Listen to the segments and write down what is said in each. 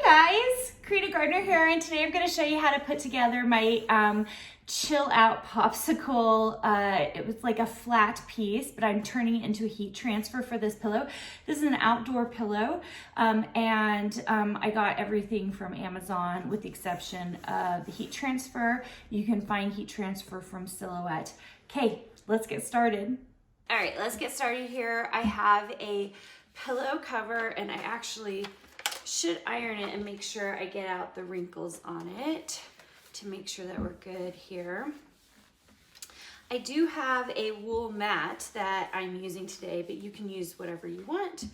Guys, Karina Gardner here, and today I'm going to show you how to put together my chill out popsicle. It was like a flat piece, but I'm turning it into a heat transfer for this pillow. This is an outdoor pillow, and I got everything from Amazon with the exception of the heat transfer. You can find heat transfer from Silhouette. Okay, let's get started. All right, let's get started here. I have a pillow cover, and I actually should iron it and make sure I get out the wrinkles on it to make sure that we're good here. I do have a wool mat that I'm using today, but you can use whatever you want.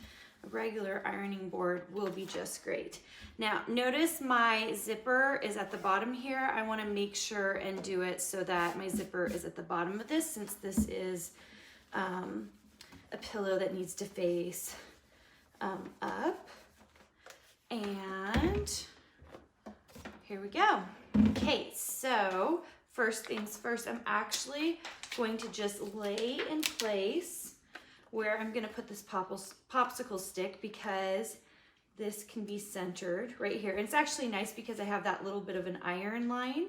A regular ironing board will be just great. Now, notice my zipper is at the bottom here. I want to make sure and do it so that my zipper is at the bottom of this, since this is a pillow that needs to face up. And here we go. Okay, so first things first, I'm actually going to just lay in place where I'm gonna put this popsicle stick, because this can be centered right here. And it's actually nice because I have that little bit of an iron line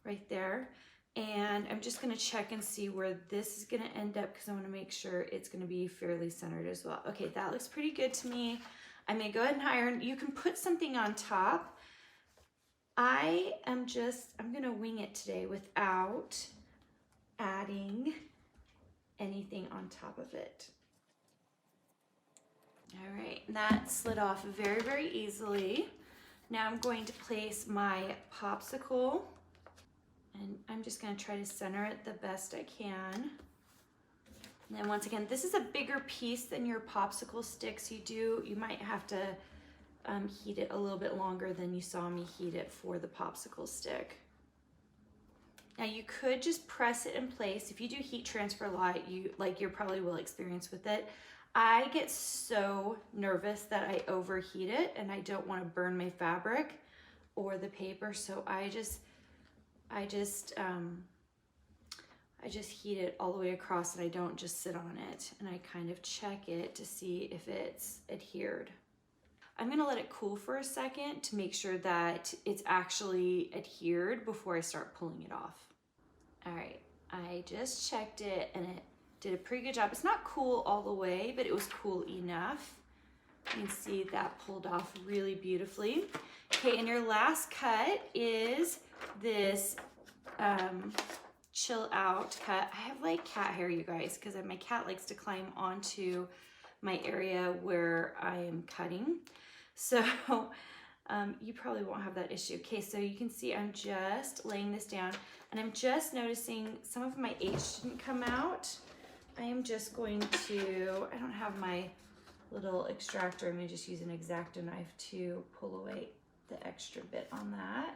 right there. And I'm just gonna check and see where this is gonna end up, because I wanna make sure it's gonna be fairly centered as well. Okay, that looks pretty good to me. I'm gonna go ahead and iron. You can put something on top. I'm gonna wing it today without adding anything on top of it. All right, that slid off very, very easily. Now I'm going to place my popsicle, and I'm just gonna try to center it the best I can. And then once again, this is a bigger piece than your popsicle sticks. You might have to heat it a little bit longer than you saw me heat it for the popsicle stick. Now you could just press it in place. If you do heat transfer a lot, you probably will experience with it. I get so nervous that I overheat it and I don't want to burn my fabric or the paper, so I just heat it all the way across, and I don't just sit on it, and I kind of check it to see if it's adhered. I'm gonna let it cool for a second to make sure that it's actually adhered before I start pulling it off. All right, I just checked it and it did a pretty good job. It's not cool all the way, but it was cool enough. You can see that pulled off really beautifully. Okay, and your last cut is this chill out cut. I have like cat hair, you guys, because my cat likes to climb onto my area where I am cutting. So you probably won't have that issue. Okay, so you can see I'm just laying this down, and I'm just noticing some of my H didn't come out. I am just going to, I don't have my little extractor. I'm gonna just use an X-Acto knife to pull away the extra bit on that.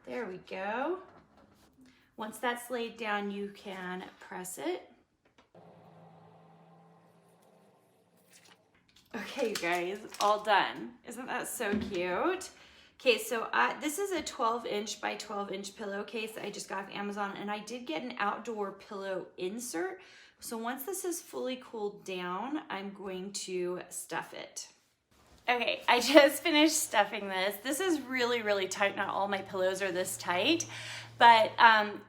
There we go. Once that's laid down, you can press it. Okay, you guys, all done. Isn't that so cute? Okay, so this is a 12-inch by 12-inch pillowcase that I just got off Amazon, and I did get an outdoor pillow insert. So once this is fully cooled down, I'm going to stuff it. Okay, I just finished stuffing this. This is really, really tight. Not all my pillows are this tight. But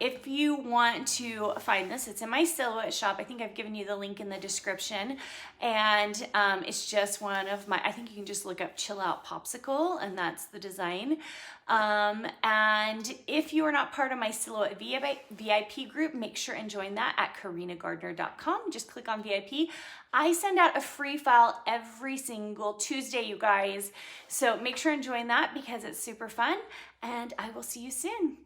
if you want to find this, it's in my Silhouette shop. I think I've given you the link in the description. And it's just one of my, I think you can just look up Chill Out Popsicle, and that's the design. And if you are not part of my Silhouette VIP group, make sure and join that at karinagardner.com. Just click on VIP. I send out a free file every single Tuesday, you guys. So make sure and join that because it's super fun. And I will see you soon.